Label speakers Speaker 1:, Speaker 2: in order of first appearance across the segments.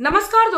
Speaker 1: नमस्कार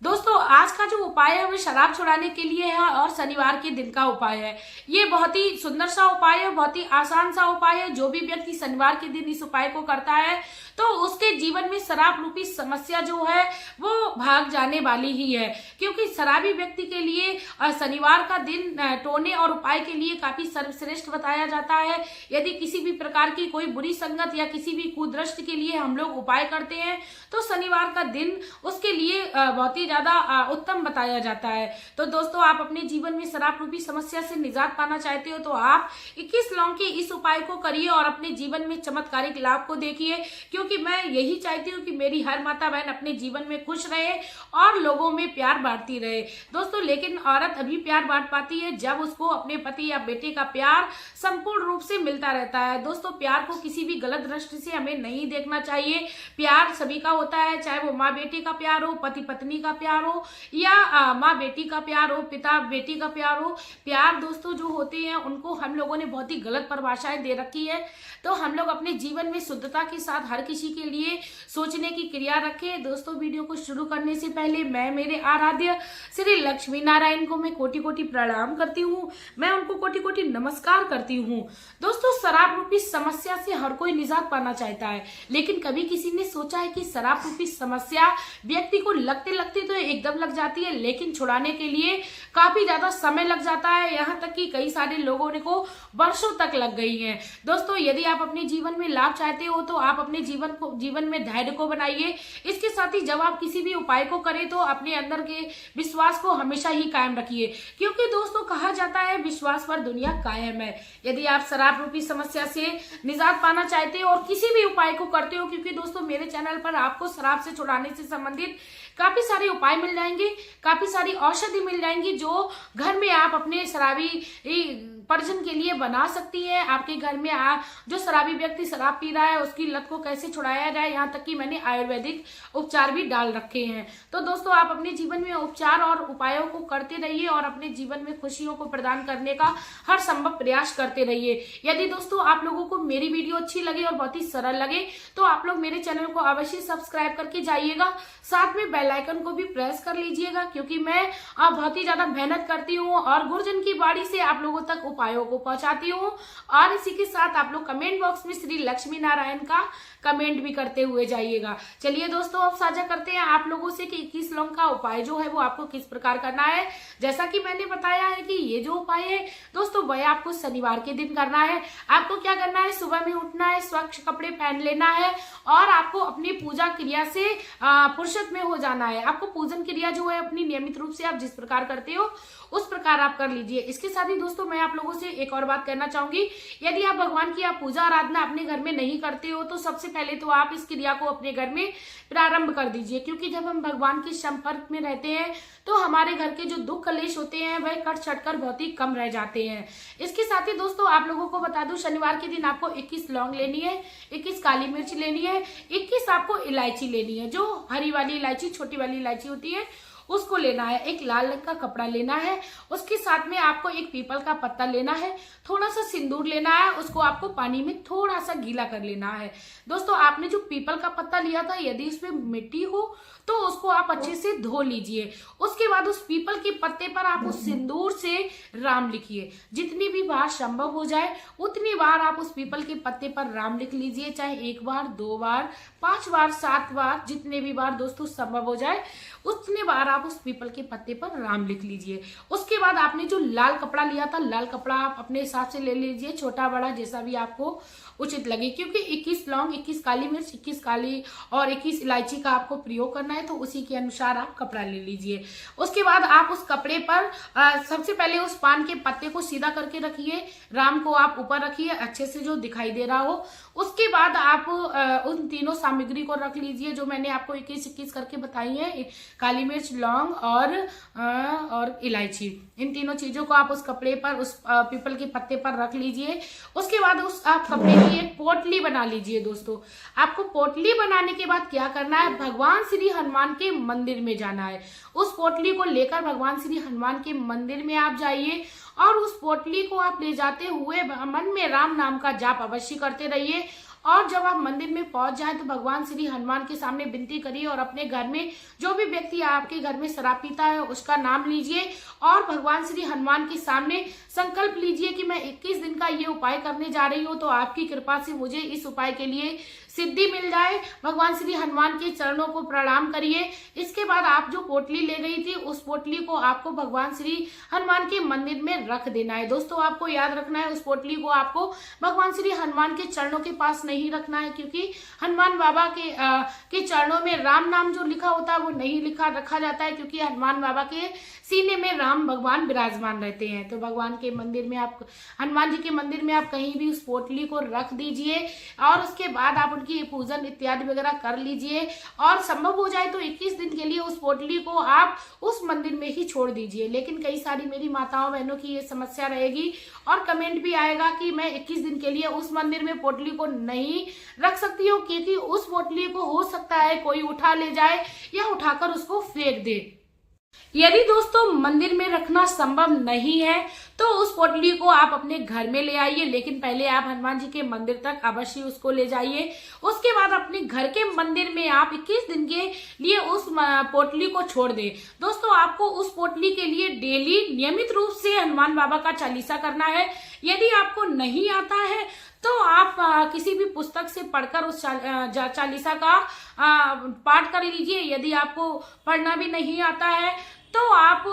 Speaker 1: दोस्तों आज का जो उपाय है वो शराब छुड़ाने के लिए है और शनिवार के दिन का उपाय है। ये बहुत ही सुंदर सा उपाय है, बहुत ही आसान सा उपाय है। जो भी व्यक्ति शनिवार के दिन इस उपाय को करता है तो उसके जीवन में शराब रूपी समस्या जो है वो भाग जाने वाली ही है, क्योंकि शराबी व्यक्ति के लिए शनिवार का दिन टोने और उपाय के लिए काफी सर्वश्रेष्ठ बताया जाता है। यदि किसी भी प्रकार की कोई बुरी संगत या किसी भी कुदृष्टि के लिए हम लोग उपाय करते हैं तो शनिवार का दिन उसके लिए बहुत ही ज्यादा उत्तम बताया जाता है। तो दोस्तों, आप अपने जीवन में शराब रूपी समस्या से निजात पाना चाहते हो तो आप 21 लौंग के इस उपाय को करिए और अपने जीवन में चमत्कारिक लाभ को देखिए, क्योंकि मैं यही चाहती हूँ कि मेरी हर माता बहन अपने जीवन में खुश रहे और लोगों में प्यार बांटती रहे। दोस्तों, लेकिन औरत अभी प्यार बांट पाती है जब उसको अपने पति या बेटे का प्यार संपूर्ण रूप से मिलता रहता है। दोस्तों, प्यार को किसी भी गलत दृष्टि से हमें नहीं देखना चाहिए। प्यार सभी का होता है, चाहे वो माँ बेटे का प्यार हो, पति पत्नी का प्यार हो या माँ बेटी का प्यार हो, पिता बेटी का प्यार हो। प्यार दोस्तों जो होते हैं उनको हम लोगों ने बहुत ही गलत परिभाषाएं दे रखी है। तो हम लोग अपने जीवन में शुद्धता के साथ हर किसी के लिए सोचने की क्रिया रखें। दोस्तों, वीडियो को शुरू करने से पहले मैं मेरे आराध्य श्री लक्ष्मी नारायण को मैं कोटि कोटि प्रणाम करती हूँ, मैं उनको कोटि कोटि नमस्कार करती हूँ। दोस्तों, शराब रूपी समस्या से हर कोई निजात पाना चाहता है, लेकिन कभी किसी ने सोचा है कि शराब रूपी समस्या व्यक्ति को लगते लगते तो एकदम लग जाती है, लेकिन छुड़ाने के लिए काफी ज्यादा समय लग जाता है। यहाँ तक कि कई सारे लोगों ने को वर्षों तक लग गई है। दोस्तों, यदि आप अपने जीवन में लाभ चाहते हो तो आप अपने जीवन में धैर्य को बनाइए। इसके साथ ही जब आप किसी भी उपाय को करें तो अपने अंदर के विश्वास को हमेशा ही कायम रखिए, क्योंकि दोस्तों कहा जाता है विश्वास पर दुनिया कायम है। यदि आप शराब रूपी समस्या से निजात पाना चाहते हो और किसी भी उपाय को करते हो, क्योंकि दोस्तों मेरे चैनल पर आपको शराब से छुड़ाने से संबंधित काफी सारे उपाय मिल जाएंगे, काफी सारी औषधि मिल जाएंगी जो घर में आप अपने शराबी पर्जन के लिए बना सकती है। आपके घर में जो शराबी व्यक्ति शराब पी रहा है उसकी लत को कैसे छुड़ाया जाए, यहाँ तक कि मैंने आयुर्वेदिक उपचार भी डाल रखे हैं। तो दोस्तों, आप अपने जीवन में उपचार और उपायों को करते रहिए और अपने जीवन में खुशियों को प्रदान करने का हर संभव प्रयास करते रहिए। यदि दोस्तों आप लोगों को मेरी वीडियो अच्छी लगे और बहुत ही सरल लगे तो आप लोग मेरे चैनल को अवश्य सब्सक्राइब करके जाइएगा, साथ में बेल आइकन को भी प्रेस कर लीजिएगा, क्योंकि मैं बहुत ही ज्यादा मेहनत करती हूँ और गुरुजन की बाड़ी से आप लोगों तक उपायों को पहुंचाती हूँ। और इसी के साथ आप लोग कमेंट बॉक्स में श्री लक्ष्मी नारायण का कमेंट भी करते हुए जाइएगा। चलिए दोस्तों, अब साझा करते हैं आप लोगों से कि 21 लौंग का उपाय जो है वो आपको किस प्रकार करना है। जैसा कि मैंने बताया है कि ये जो उपाय है दोस्तों वह आपको शनिवार के दिन करना है। आपको क्या करना है, सुबह में उठना है, स्वच्छ कपड़े पहन लेना है और आपको अपनी पूजा क्रिया से फुर्सत में हो जाना है। आपको पूजन क्रिया जो है अपनी नियमित रूप से आप जिस प्रकार करते हो उस प्रकार आप कर लीजिए। इसके साथ ही दोस्तों मैं आप लोगों से एक और बात कहना चाहूंगी, यदि आप भगवान की आप पूजा आराधना अपने घर में नहीं करते हो तो सबसे पहले तो आप इस क्रिया को अपने घर में प्रारंभ कर दीजिए, क्योंकि जब हम भगवान के संपर्क में रहते हैं तो हमारे घर के जो दुख कलेश होते हैं वह कट छट कर बहुत ही कम रह जाते हैं। इसके साथ ही दोस्तों आप लोगों को बता दूं, शनिवार के दिन आपको 21 लौंग लेनी है, 21 काली मिर्च लेनी है, 21 आपको इलायची लेनी है, जो हरी वाली इलायची छोटी वाली इलायची होती है उसको लेना है। एक लाल रंग का कपड़ा लेना है, उसके साथ में आपको एक पीपल का पत्ता लेना है, थोड़ा सा सिंदूर लेना है, उसको आपको पानी में थोड़ा सा गीला कर लेना है। दोस्तों, आपने जो पीपल का पत्ता लिया था यदि उसमें मिट्टी हो तो उसको आप अच्छे से धो लीजिए। उसके बाद उस पीपल के पत्ते पर आप उस सिंदूर से राम लिखिए। जितनी भी बार संभव हो जाए उतनी बार आप उस पीपल के पत्ते पर राम लिख लीजिए, चाहे 1 बार, 2 बार, 5 बार, 7 बार, जितने भी बार दोस्तों संभव हो जाए उतने बार आप उस पीपल के पत्ते पर राम लिख लीजिए। उसके बाद आपने जो लाल कपड़ा लिया था, लाल कपड़ा आप अपने हिसाब से ले लीजिए, छोटा बड़ा जैसा भी आपको उचित लगे, क्योंकि 21 लौंग, 21 काली मिर्च, 21 काली और 21 इलायची का आपको प्रयोग करना है, तो उसी के अनुसार आप कपड़ा ले लीजिए। उसके बाद आप उस कपड़े पर सबसे पहले उस पान के पत्ते को सीधा करके रखिए, राम को आप ऊपर रखिए अच्छे से जो दिखाई दे रहा हो। उसके बाद आप उन तीनों सामग्री को रख लीजिए जो मैंने आपको 21-21 करके बताई है, काली मिर्च, लौंग और इलायची। इन तीनों चीजों को आप उस कपड़े पर, उस पीपल के पत्ते पर रख लीजिए। उसके बाद उस आप कपड़े की एक पोटली बना लीजिए। दोस्तों, आपको पोटली बनाने के बाद क्या करना है, भगवान श्री हनुमान के मंदिर में जाना है। उस पोटली को लेकर भगवान श्री हनुमान के मंदिर में आप जाइए और उस पोटली को आप ले जाते हुए मन में राम नाम का जाप अवश्य करते रहिए और जब आप मंदिर में पहुंच जाए तो भगवान श्री हनुमान के सामने विनती करिए और अपने घर में जो भी व्यक्ति आपके घर में शराब पीता है उसका नाम लीजिए और भगवान श्री हनुमान के सामने संकल्प लीजिए कि मैं 21 दिन का ये उपाय करने जा रही हूँ, तो आपकी कृपा से मुझे इस उपाय के लिए सिद्धि मिल जाए। भगवान श्री हनुमान के चरणों को प्रणाम करिए। इसके बाद आप जो पोटली ले गई थी उस पोटली को आपको भगवान श्री हनुमान के मंदिर में रख देना है। दोस्तों आपको याद रखना है उस पोटली को आपको भगवान श्री हनुमान के चरणों के पास नहीं रखना है, क्योंकि हनुमान बाबा के चरणों में राम नाम जो लिखा होता है वो नहीं रखा जाता है, क्योंकि हनुमान बाबा के सीने में राम भगवान विराजमान रहते हैं। तो भगवान के मंदिर में आप, हनुमान जी के मंदिर में आप कहीं भी उस पोटली को रख दीजिए और उसके बाद आप उनकी पूजन इत्यादि वगैरह कर लीजिए और संभव हो जाए तो 21 दिन के लिए उस पोटली को आप उस मंदिर में ही छोड़ दीजिए। लेकिन कई सारी मेरी माताओं बहनों की ये समस्या रहेगी और कमेंट भी आएगा कि मैं 21 दिन के लिए उस मंदिर में पोटली को नहीं रख सकती हूँ, क्योंकि उस पोटली को हो सकता है कोई उठा ले जाए या उठाकर उसको फेंक दे। यदि दोस्तों मंदिर में रखना संभव नहीं है तो उस पोटली को आप अपने घर में ले आइए, लेकिन पहले आप हनुमान जी के मंदिर तक अवश्य उसको ले जाइए। उसके बाद अपने घर के मंदिर में आप 21 दिन के लिए उस पोटली को छोड़ दें। दोस्तों आपको उस पोटली के लिए डेली नियमित रूप से हनुमान बाबा का चालीसा करना है। यदि आपको नहीं आता है तो आप किसी भी पुस्तक से पढ़कर उस चालीसा का पाठ कर लीजिए। यदि आपको पढ़ना भी नहीं आता है तो आप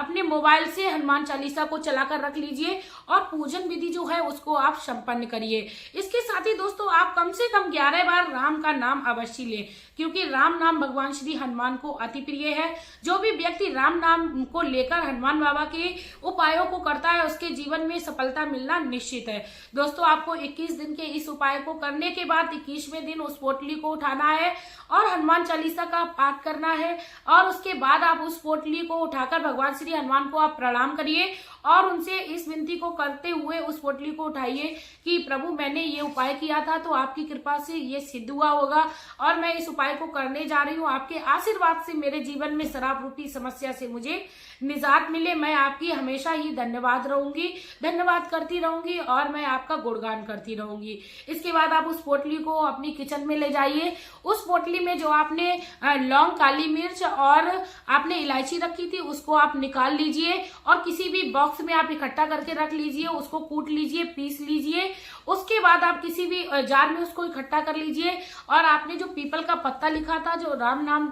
Speaker 1: अपने मोबाइल से हनुमान चालीसा को चलाकर रख लीजिए और पूजन विधि जो है उसको आप संपन्न करिए। इसके साथ ही दोस्तों आप कम से कम 11 बार राम का नाम अवश्य लें, क्योंकि राम नाम भगवान श्री हनुमान को अति प्रिय है। जो भी व्यक्ति राम नाम को लेकर हनुमान बाबा के उपायों को करता है उसके जीवन में सफलता मिलना निश्चित है। दोस्तों आपको 21 दिन के इस उपाय को करने के बाद 21वें दिन उस पोटली को उठाना है और हनुमान चालीसा का पाठ करना है और उसके बाद आप उस पोटली को उठाकर भगवान श्री हनुमान को आप प्रणाम करिए और उनसे इस विनती को करते हुए उस पोटली को उठाइए कि प्रभु मैंने ये उपाय किया था तो आपकी कृपा से ये सिद्ध हुआ होगा और मैं इस उपाय को करने जा रही हूँ। आपके आशीर्वाद से मेरे जीवन में शराब रूपी समस्या से मुझे निजात मिले। मैं आपकी हमेशा ही धन्यवाद करती रहूंगी और मैं आपका गुणगान करती रहूंगी। इसके बाद आप उस पोटली को अपनी किचन में ले जाइए। उस पोटली में जो आपने लौंग, काली मिर्च और आपने इलायची रखी थी उसको आप निकाल लीजिए और किसी भी बॉक्स में आप इकट्ठा करके रख लीजिए। उसको कूट लीजिए, पीस लीजिए। उसके बाद आप किसी भी जार में उसको इकट्ठा कर लीजिए और आपने जो पीपल का पत्ता लिखा था, जो राम नाम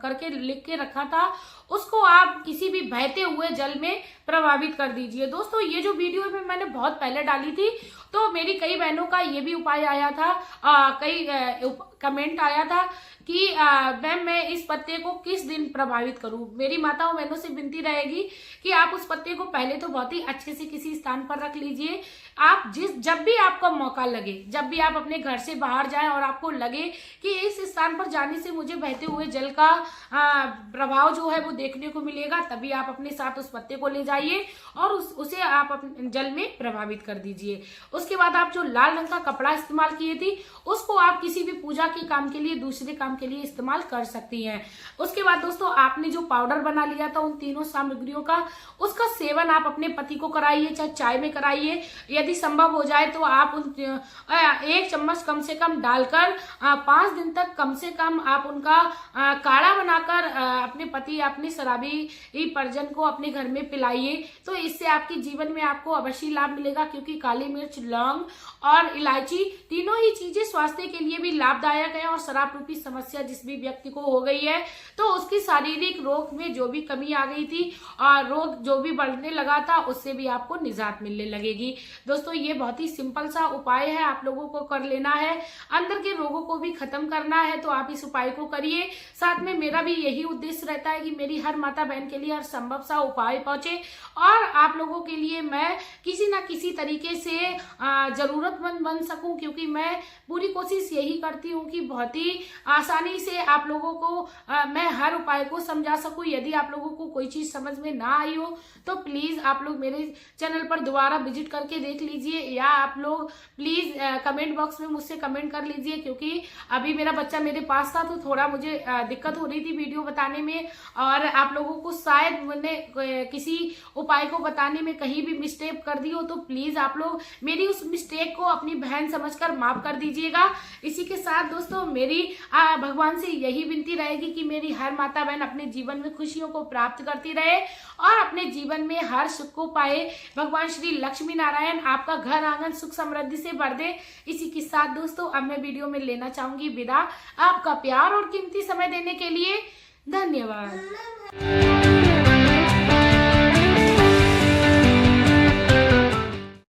Speaker 1: करके लिख के रखा था, उसको आप किसी भी बहते हुए जल में प्रभावित कर दीजिए। दोस्तों ये जो वीडियो है मैंने बहुत पहले डाली थी तो मेरी कई बहनों का ये भी उपाय आया था, कई कमेंट आया था कि मैम मैं इस पत्ते को किस दिन प्रभावित करूं। मेरी माताओं बहनों से विनती रहेगी कि आप उस पत्ते को पहले तो बहुत ही अच्छे से किसी स्थान पर रख लीजिए। आप जब भी आपका मौका लगे, जब भी आप अपने घर से बाहर जाएं और आपको लगे कि इस स्थान पर जाने से मुझे बहते हुए जल का प्रभाव जो है वो देखने को मिलेगा, तभी आप अपने साथ उस पत्ते को ले जाइए और उसे आप अपने जल में प्रभावित कर दीजिए। उसके बाद आप जो लाल रंग का कपड़ा इस्तेमाल किए थी उसको आप किसी भी पूजा के काम के लिए, दूसरे काम के लिए इस्तेमाल कर सकती हैं। उसके बाद दोस्तों आपने जो पाउडर बना लिया था उन तीनों सामग्रियों का, उसका सेवन आप अपने पति को कराइए, चाहे चाय में कराइए। यदि संभव हो जाए तो आप 1 चम्मच कम से कम डालकर 5 दिन तक कम से कम आप उनका काढ़ा बनाकर अपने पति, अपने शराबी परिजन को अपने घर में पिलाइए। तो इससे आपके जीवन में आपको अवश्य लाभ मिलेगा, क्योंकि काली मिर्च, लौंग और इलायची तीनों ही चीजें स्वास्थ्य के लिए भी लाभदायक है और शराब रूपी समस्या जिस भी व्यक्ति को हो गई है तो उसकी शारीरिक रोग में जो भी कमी आ गई थी और रोग जो भी बढ़ने लगा था उससे भी आपको निजात मिलने लगेगी। दोस्तों ये बहुत ही सिंपल सा उपाय है, आप लोगों को कर लेना है। अंदर के रोगों को भी खत्म करना है तो आप इस उपाय को करिए। साथ में मेरा भी यही उद्देश्य रहता है कि मेरी हर माता बहन के लिए हर संभव सा उपाय पहुंचे और आप लोगों के लिए मैं किसी ना किसी तरीके से जरूरतमंद बन सकूं, क्योंकि मैं पूरी कोशिश यही करती हूं कि बहुत ही आसानी से आप लोगों को मैं हर उपाय को समझा सकूं। यदि आप लोगों को कोई चीज समझ में ना आई हो तो प्लीज आप लोग मेरे चैनल पर दोबारा विजिट करके देख लीजिए, या आप लोग प्लीज कमेंट बॉक्स में मुझसे कमेंट कर लीजिए, क्योंकि अभी मेरा बच्चा मेरे पास था तो थोड़ा मुझे दिक्कत हो रही थी वीडियो बताने बताने में और आप लोगों को शायद मैंने किसी उपाय को बताने में कहीं भी मिस्टेक कर दी हो तो प्लीज आप लोग मेरी उस मिस्टेक को अपनी बहन समझकर माफ कर दीजिएगा। इसी के साथ दोस्तों मेरी भगवान से यही विनती रहेगी कि मेरी हर माता बहन अपने जीवन में खुशियों को प्राप्त करती रहे और अपने जीवन में हर सुख को पाए। भगवान श्री लक्ष्मी नारायण आपका घर आंगन सुख समृद्धि से भर दे। इसी के साथ दोस्तों अब मैं वीडियो में लेना चाहूंगी विदा। आपका प्यार और कीमती समय देने के लिए धन्यवाद।